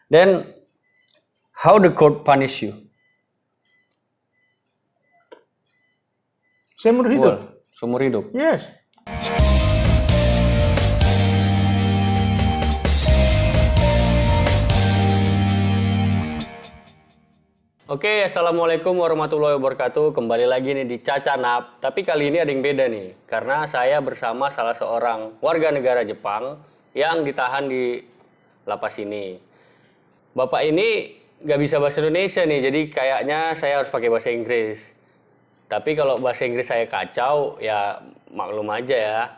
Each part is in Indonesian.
Then how the court punish you? Seumur hidup. Seumur hidup. Yes. Oke, assalamualaikum warahmatullahi wabarakatuh. Kembali lagi nih di Cacanap. Tapi kali ini ada yang beda nih, karena saya bersama salah seorang warga negara Jepang yang ditahan di lapas ini. Bapak ini nggak bisa bahasa Indonesia nih, jadi kayaknya saya harus pakai bahasa Inggris. Tapi kalau bahasa Inggris saya kacau, ya maklum aja ya.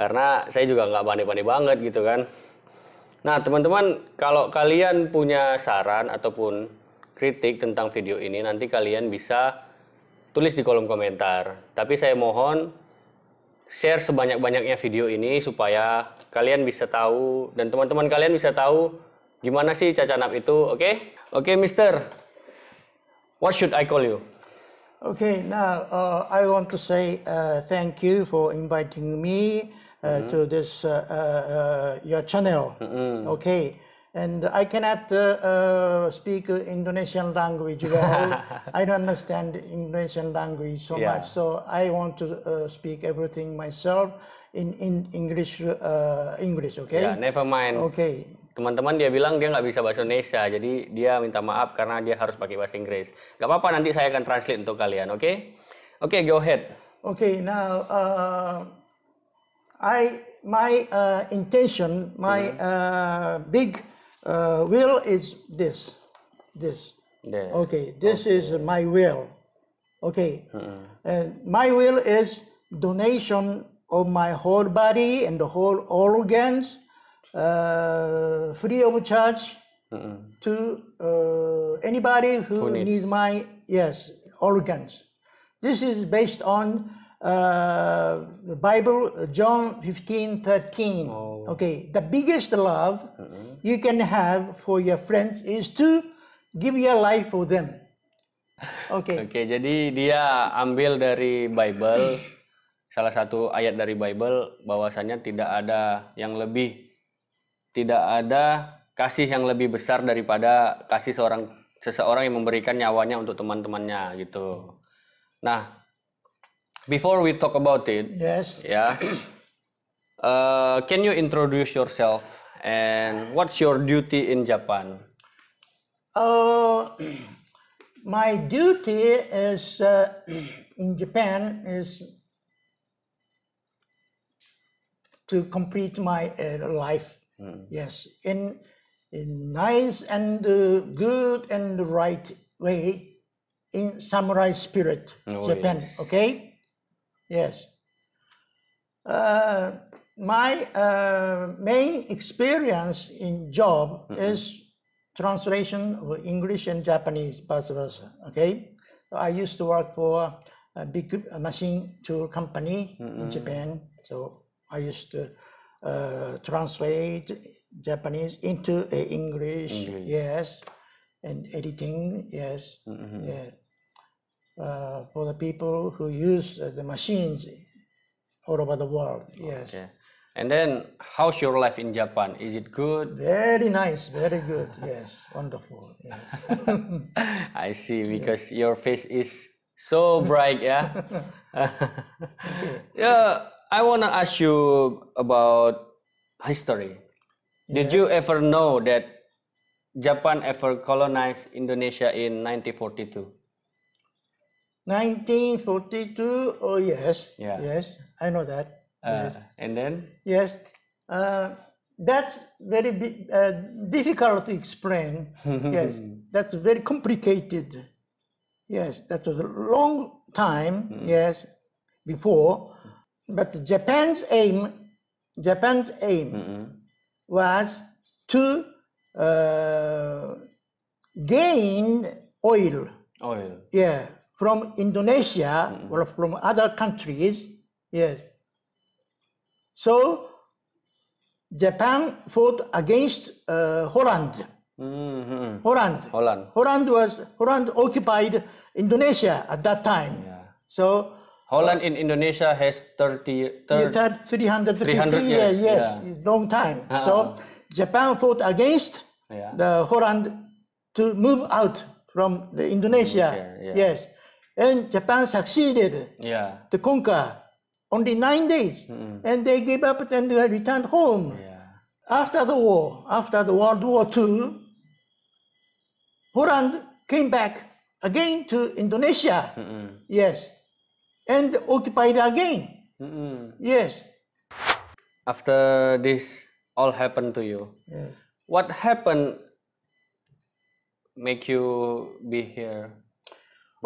Karena saya juga nggak pandai-pandai banget gitu kan. Nah, teman-teman, kalau kalian punya saran ataupun kritik tentang video ini, nanti kalian bisa tulis di kolom komentar. Tapi saya mohon share sebanyak-banyaknya video ini supaya kalian bisa tahu dan teman-teman kalian bisa tahu gimana sih Cacanap itu, oke? Oke, Mister. What should I call you? Okay, now I want to say thank you for inviting me to this your channel. Okay, and I cannot speak Indonesian language well. I don't understand Indonesian language so much, so I want to speak everything myself in English. English, okay? Yeah, never mind. Okay. Teman-teman dia bilang dia nggak bisa bahasa Indonesia, jadi dia minta maaf karena dia harus pakai bahasa Inggris. Gak apa-apa, nanti saya akan translate untuk kalian, oke? Oke, go ahead. Okay, now my intention, my big will is this. Yeah. Okay, this is my will. Okay, and my will is donation of my whole body and the whole organs. Free of charge to anybody who needs my organs. This is based on the Bible, John 15:13. Okay, the biggest love you can have for your friends is to give your life for them. Okay. Oke, jadi dia ambil dari Bible, salah satu ayat dari Bible bahwasanya tidak ada kasih yang lebih besar daripada kasih seseorang yang memberikan nyawanya untuk teman-temannya gitu. Nah, before we talk about it, can you introduce yourself and what's your duty in Japan? My duty is in Japan is to complete my life. Yes, in nice and good and right way, in samurai spirit, Japan. Yes. Okay, yes. My main experience in job is translation of English and Japanese, vice versa. Okay, I used to work for a big machine tool company in Japan, so I used to translate Japanese into English, yes, and editing, yes, for the people who use the machines all over the world, yes. Okay. And then, how's your life in Japan? Is it good? Very nice, very good, yes, wonderful, yes. I see, because your face is so bright, yeah. Yeah. I want to ask you about history. Did you ever know that Japan ever colonized Indonesia in 1942? 1942? Oh, yes. Yeah. Yes, I know that. Yes. And then? Yes. That's very difficult to explain. Yes. That's very complicated. Yes. That was a long time, yes, before. But Japan's aim was to gain oil. Yeah, from Indonesia or from other countries. Yes. So Japan fought against Holland. Holland occupied Indonesia at that time. Yeah. So Holland in Indonesia has 350 years, yes, long time. So Japan fought against the Holland to move out from the Indonesia. Yes, and Japan succeeded to conquer only 9 days, and they gave up and returned home. After the war, after the World War II, Holland came back again to Indonesia. Yes, and occupied again. Yes. After this all happened to you, what happened make you be here?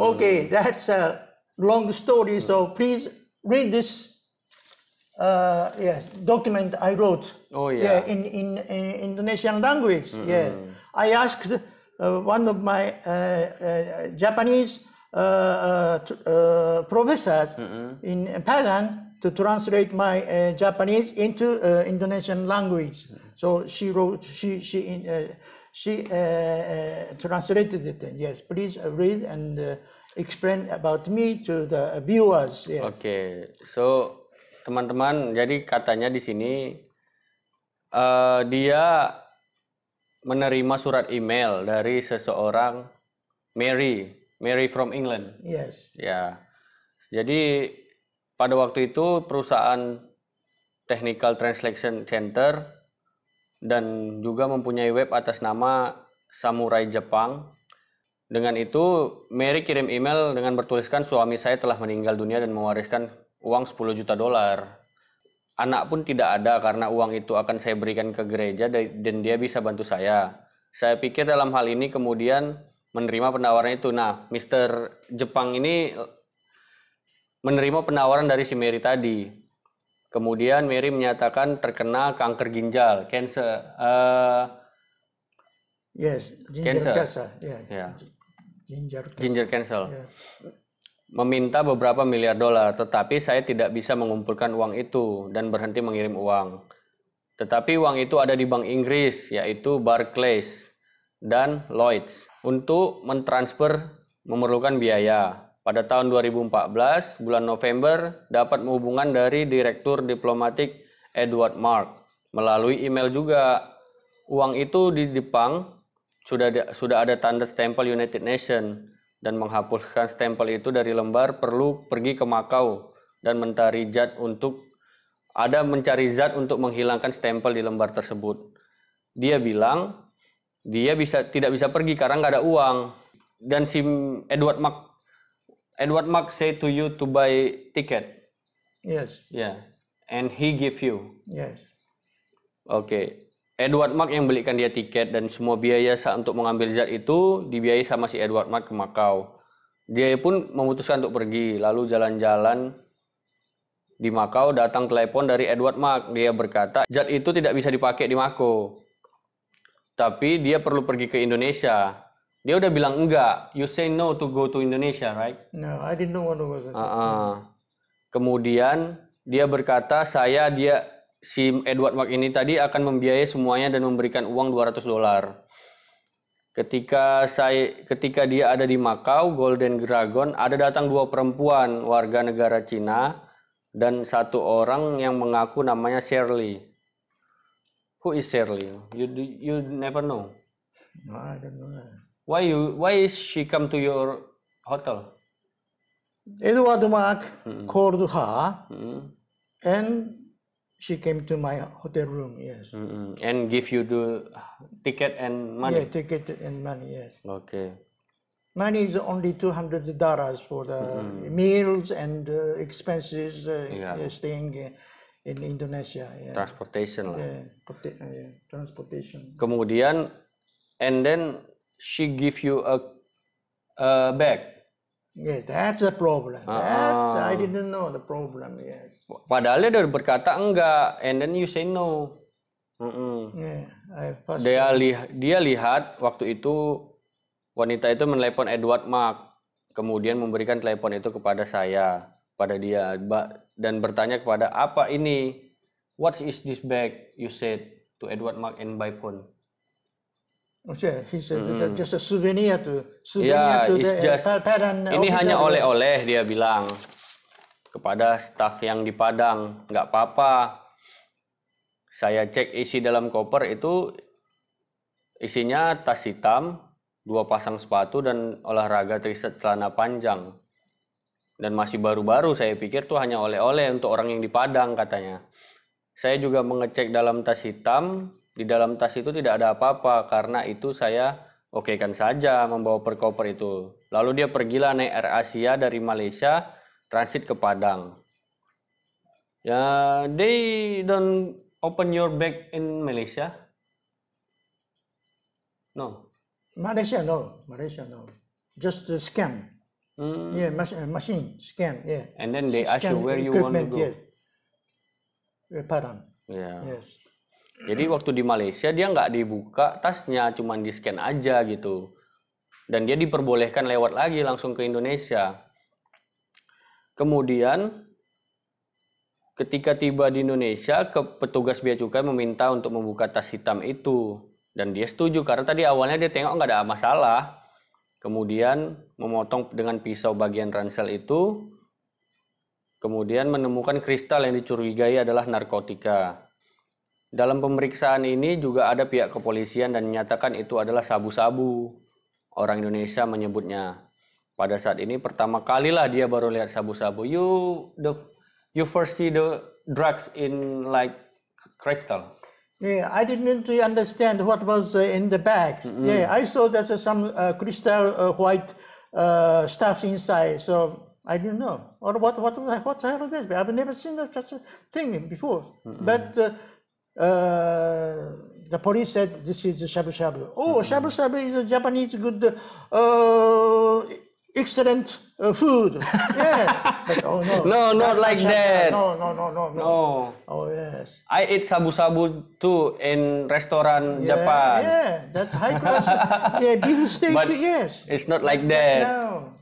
Okay, that's a long story. So please read this document I wrote. In Indonesian language. I asked one of my Japanese professors in Padang to translate my Japanese into Indonesian language. So she wrote. She translated it. Yes, please read and explain about me to the viewers. Yes. Oke, so teman-teman, jadi katanya di sini dia menerima surat email dari seseorang Mary from England. Yes. Ya, jadi pada waktu itu perusahaan Technical Translation Center dan juga mempunyai web atas nama Samurai Jepang. Dengan itu, Mary kirim email dengan bertuliskan suami saya telah meninggal dunia dan mewariskan uang $10 juta. Anak pun tidak ada karena uang itu akan saya berikan ke gereja dan dia bisa bantu saya. Saya pikir dalam hal ini kemudian menerima penawaran itu. Nah, Mr. Jepang ini menerima penawaran dari si Mary tadi. Kemudian Mary menyatakan terkena kanker ginjal, cancer. Yes, ginger cancer. Yeah. Ginger cancer. Yeah. Meminta beberapa miliar dolar, tetapi saya tidak bisa mengumpulkan uang itu dan berhenti mengirim uang. Tetapi uang itu ada di Bank Inggris, yaitu Barclays dan Lloyds. Untuk mentransfer memerlukan biaya. Pada tahun 2014, bulan November, dapat hubungan dari Direktur Diplomatik Edward Mark. Melalui email juga, uang itu di Jepang sudah ada tanda stempel United Nations. Dan menghapuskan stempel itu dari lembar perlu pergi ke Makau dan mencari zat untuk menghilangkan stempel di lembar tersebut. Dia bilang dia tidak bisa pergi karena nggak ada uang. Dan si Edward Mark say to you to buy ticket. Yes. Yeah, and he give you. Yes. Okay. Edward Mark yang belikan dia tiket dan semua biaya untuk mengambil zat itu dibiayai sama si Edward Mark ke Makau. Dia pun memutuskan untuk pergi, lalu jalan-jalan di Makau datang telepon dari Edward Mark. Dia berkata zat itu tidak bisa dipakai di Makau, tapi dia perlu pergi ke Indonesia. Dia udah bilang enggak, you say no to go to Indonesia, right? No, I didn't know what it was. Kemudian dia berkata si Edward Mark ini tadi akan membiayai semuanya dan memberikan uang $200. Ketika dia ada di Makau, Golden Dragon, ada datang 2 perempuan warga negara Cina dan 1 orang yang mengaku namanya Shirley. Who is Shirley? You never know. No, I don't know that. Why she come to your hotel? Edward Mark called her and she came to my hotel room, yes. And give you the ticket and money? Yeah, ticket and money, yes. Okay. Money is only $200 for the meals and expenses staying in Indonesia. Yeah. Transportation lah. Transportation. Kemudian, and then she give you a bag. Yeah, that's a problem. I didn't know the problem. Yes. Padahal dia udah berkata enggak, and then you say no. Yeah, Dia lihat waktu itu wanita itu menelepon Edward Mark, kemudian memberikan telepon itu kepada pada dia, dan bertanya kepada apa ini? What is this bag? You said to Edward Mark and by phone. He said just a souvenir to Padang. Ini hanya oleh-oleh, dia bilang kepada staf yang di Padang. Nggak apa-apa. Saya cek isi dalam koper itu Isinya tas hitam, 2 pasang sepatu dan olahraga t-shirt celana panjang. Dan masih baru-baru, saya pikir tuh hanya oleh-oleh untuk orang yang di Padang katanya. Saya juga mengecek dalam tas hitam, di dalam tas itu tidak ada apa-apa karena itu saya okekan saja membawa per koper itu. Lalu dia pergilah naik Air Asia dari Malaysia transit ke Padang. Ya, they don't open your bag in Malaysia? No. Malaysia, no. Just scan. Yeah, machine scan. Yeah. And then they ask you Scan where you want to equipment, go. yes. Padang. Ya. Yes. Jadi waktu di Malaysia dia nggak dibuka tasnya, cuman di scan aja gitu. Dan dia diperbolehkan lewat lagi langsung ke Indonesia. Kemudian ketika tiba di Indonesia, petugas bea cukai meminta untuk membuka tas hitam itu. Dan dia setuju karena tadi awalnya dia tengok nggak ada masalah. Kemudian memotong dengan pisau bagian ransel itu. Kemudian menemukan kristal yang dicurigai adalah narkotika. Dalam pemeriksaan ini juga ada pihak kepolisian dan menyatakan itu adalah sabu-sabu. Orang Indonesia menyebutnya. Pada saat ini pertama kalilah dia baru lihat sabu-sabu. You first see the drugs in like crystal. Yeah, I didn't really understand what was in the bag. Yeah, I saw there's some crystal white stuff inside. So I didn't know. Or what the hell is this? I've never seen such a thing before. But the police said this is shabu shabu. Oh, shabu shabu is a Japanese good, excellent food. Yeah. But oh no. No, not like that. No. No. Oh yes. I eat sabu-sabu too in restoran Japan. Yeah, that's high class. Yeah, beef steak. But Yes. it's not like that. No.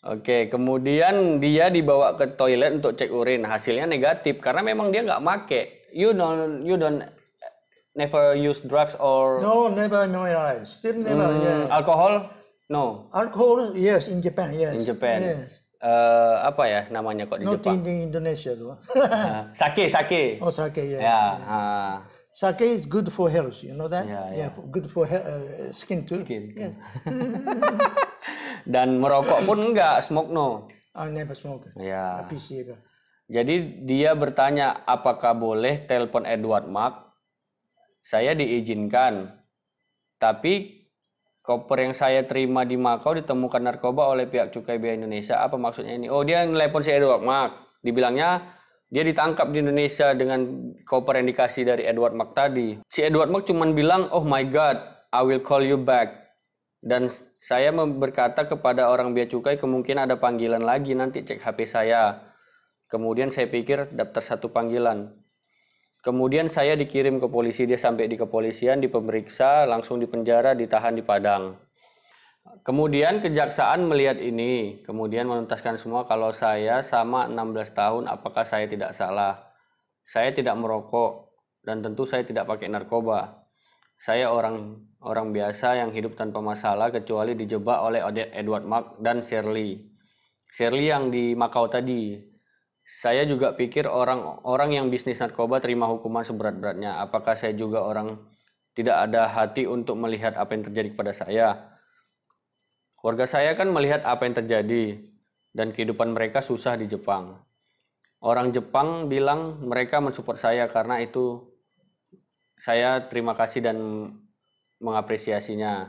Oke, kemudian dia dibawa ke toilet untuk cek urin. Hasilnya negatif karena memang dia nggak make. You don't never use drugs or No, never in my life. Still never. Yeah. alcohol? No. Alcohol, yes, in Japan. Yes. In Japan. Yes. Apa ya namanya kok di Not Jepang? in Indonesia though. Sake. Oh, sake. Yes. Ya. Sake is good for health. You know that? Yeah. Good for skin too. Skin. Yes. Dan merokok pun enggak, smoke no. I never smoke. Ya. Appreciate. Jadi dia bertanya apakah boleh telepon Edward Mark. Saya diizinkan. Tapi koper yang saya terima di Makau ditemukan narkoba oleh pihak Cukai Bea Indonesia. Apa maksudnya ini? Oh, dia nelpon si Edward Mark. Dibilangnya dia ditangkap di Indonesia dengan koper yang dikasih dari Edward Mark tadi. Si Edward Mark cuman bilang, "Oh my God, I will call you back." Dan saya berkata kepada orang bea cukai kemungkinan ada panggilan lagi, nanti cek HP saya. Kemudian saya pikir daftar 1 panggilan. Kemudian saya dikirim ke polisi, dia sampai di kepolisian, dipemeriksa, langsung dipenjara, ditahan di Padang. Kemudian kejaksaan melihat ini, kemudian menuntaskan semua kalau saya sama 16 tahun, apakah saya tidak salah? Saya tidak merokok dan tentu saya tidak pakai narkoba. Saya orang biasa yang hidup tanpa masalah kecuali dijebak oleh Edward Mark dan Shirley. Shirley yang di Makau tadi. Saya juga pikir orang yang bisnis narkoba terima hukuman seberat-beratnya. Apakah saya juga orang tidak ada hati untuk melihat apa yang terjadi kepada saya? Keluarga saya kan melihat apa yang terjadi dan kehidupan mereka susah di Jepang. Orang Jepang bilang mereka mensupport saya karena itu saya terima kasih dan mengapresiasinya.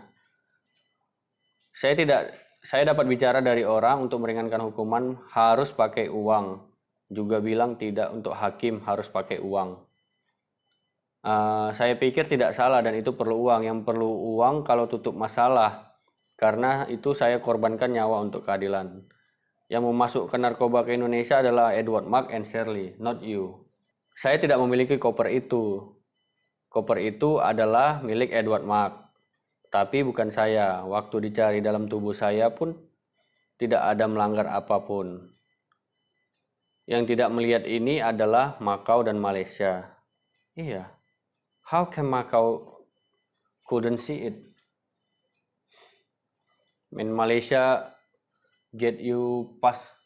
Saya dapat bicara dari orang untuk meringankan hukuman harus pakai uang. Juga bilang tidak untuk hakim harus pakai uang. Saya pikir tidak salah dan itu perlu uang. Yang perlu uang kalau tutup masalah. Karena itu saya korbankan nyawa untuk keadilan. Yang memasukkan narkoba ke Indonesia adalah Edward Mark and Shirley, not you. Saya tidak memiliki koper itu. Koper itu adalah milik Edward Mark. Tapi bukan saya. Waktu dicari dalam tubuh saya pun tidak ada melanggar apapun. Yang tidak melihat ini adalah Makau dan Malaysia. Iya. How can Makau couldn't see it? In Malaysia get you pass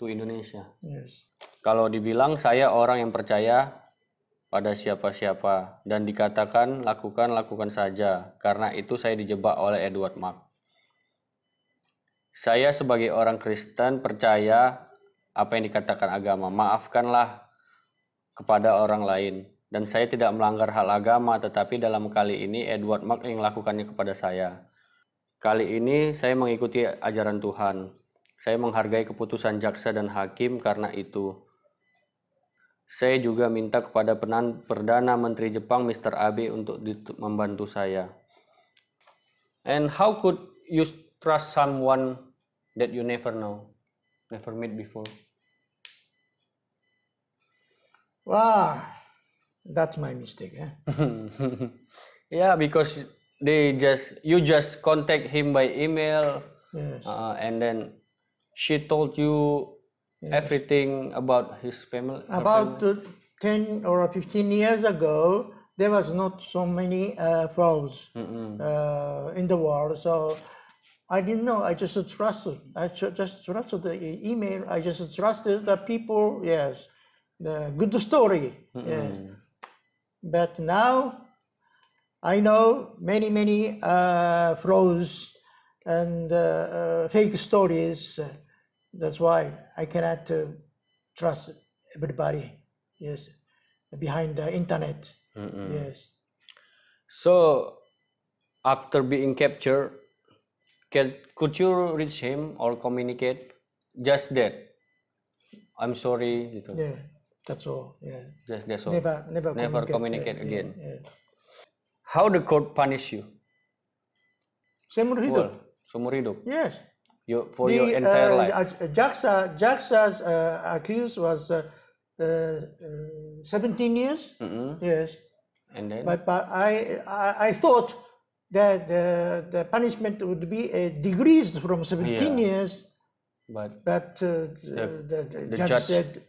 to Indonesia. Yes. Kalau dibilang saya orang yang percaya pada siapa-siapa dan dikatakan lakukan saja. Karena itu saya dijebak oleh Edward Mark. Saya sebagai orang Kristen percaya apa yang dikatakan agama. Maafkanlah kepada orang lain. Dan saya tidak melanggar hal agama, tetapi dalam kali ini Edward Mark yang melakukannya kepada saya. Kali ini saya mengikuti ajaran Tuhan. Saya menghargai keputusan jaksa dan hakim karena itu. Saya juga minta kepada Perdana Menteri Jepang Mr. Abe untuk membantu saya. And how could you trust someone that you never meet before? Wow, that's my mistake. Eh? Yeah, because you just contact him by email, Yes. and then she told you everything about his family. About 10 or 15 years ago, there was not so many flaws in the world. So I didn't know. I just trusted. Just trusted the email. I just trusted the people. Yes, the good story. Yeah. But now I know many flaws and fake stories. That's why I cannot trust everybody. Yes, behind the internet. Yes. So after being captured, could you reach him or communicate? Just that. I'm sorry. Gitu. Yeah. That's all. Yeah. That's all. Never communicate yeah, again. Yeah. How the court punish you? Seumur hidup. Seumur hidup. Yes. For your entire life. Jaksa's accused was 17 years. Yes. And then? But I thought that the punishment would be decreased from 17 years. But the judge said,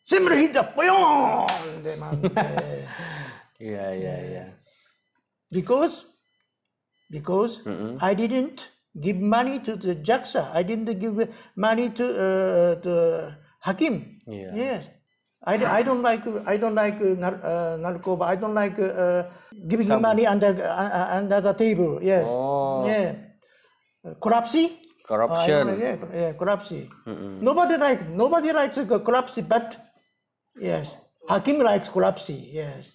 seumur hidup. Yeah. Because I didn't give money to the jaksa. I didn't give money to hakim. Yeah. Yes. I don't like narkoba. I don't like giving him money under the table. Yes. Oh. Yeah. Corruption. Corruption. Nobody likes corruption, but yes, hakim likes corruption. Yes.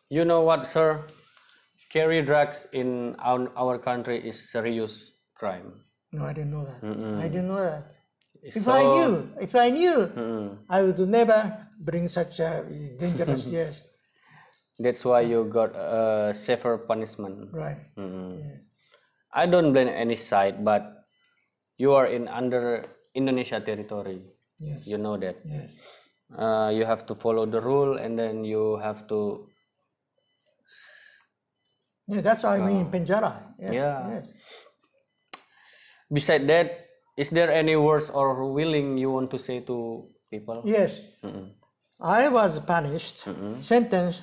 You know what, sir? Carry drugs in our country is serious crime. No, I didn't know that. I didn't know that. If I knew, I would never bring such a dangerous. Yes. That's why you got a safer punishment. Right. Yeah. I don't blame any side, but you are under Indonesia territory. Yes. You know that. Yes. You have to follow the rule, and then you have to. Yeah, that's why I mean penjara. Yes. Yeah. Yes. Besides that, is there any words or willing you want to say to people? Yes. I was punished, sentenced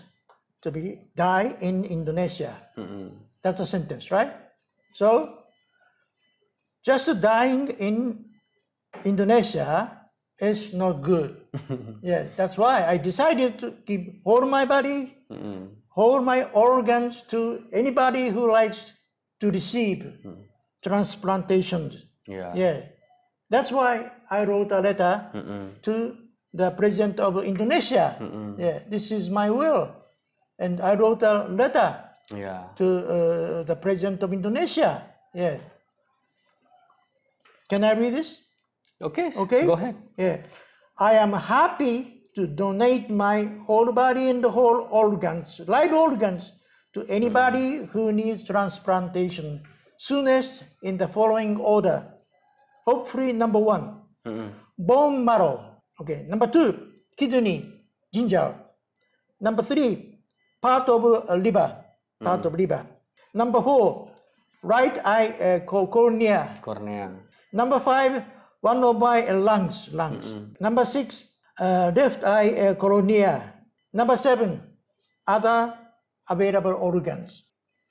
to die in Indonesia. That's a sentence, right? So, just dying in Indonesia is not good. Yeah, that's why I decided to give all my body, all my organs to anybody who likes to receive transplantation. Yeah. That's why I wrote a letter to the President of Indonesia. Yeah, this is my will. And I wrote a letter to the President of Indonesia. Yeah. Can I read this? Okay. Go ahead. Yeah. I am happy to donate my whole body and the whole organs, live organs, to anybody who needs transplantation, soonest in the following order. Hopefully, number 1, bone marrow. Okay. Number 2, kidney, ginger. Number 3, part of liver. Number 4, right eye cornea. Number 5, one of my lungs. Number 6, left eye cornea. Number 7, other available organs.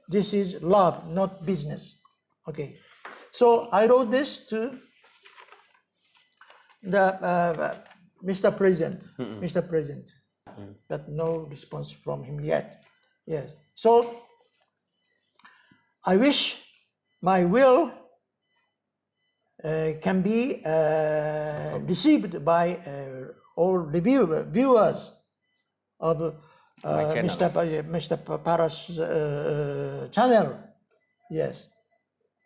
This is love, not business. Okay. So I wrote this to the Mr. President. Mr. President. but no response from him yet. Yes. So I wish my will can be received by all the viewers of Mr. Para's channel. Yes.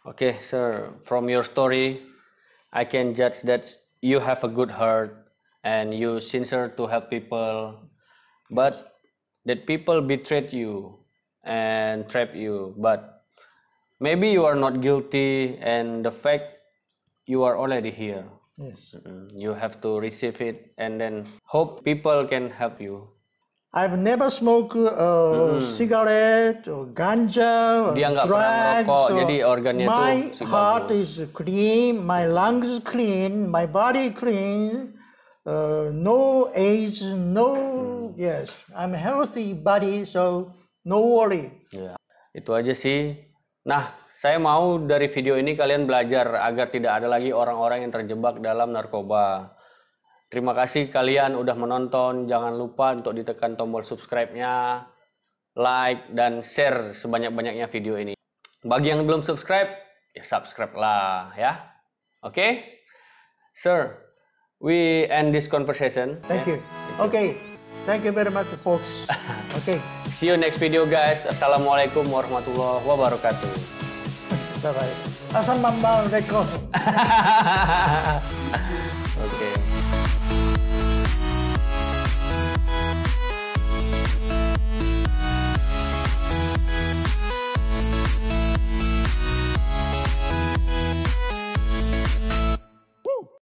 Okay, sir. From your story, I can judge that you have a good heart and you sincere to help people, but that people betrayed you and trap you. But maybe you are not guilty, and the fact you are already here. Yes. You have to receive it and then hope people can help you. I've never smoked cigarette or ganja or Dia nggak pernah drugs. merokok, jadi organnya My tuh heart bagus. is clean, my lungs clean, my body clean. No age, no. Yes, I'm a healthy body, so no worry. Ya, itu aja sih. Nah, saya mau dari video ini kalian belajar agar tidak ada lagi orang-orang yang terjebak dalam narkoba. Terima kasih kalian udah menonton. Jangan lupa untuk ditekan tombol subscribe-nya, like, dan share sebanyak-banyaknya video ini. Bagi yang belum subscribe, ya subscribe lah ya. Oke? Sir, we end this conversation. Thank you. Okay, thank you very much, folks. Okay, See you next video guys. Assalamualaikum warahmatullahi wabarakatuh. bye bye. Assalamualaikum. Oke.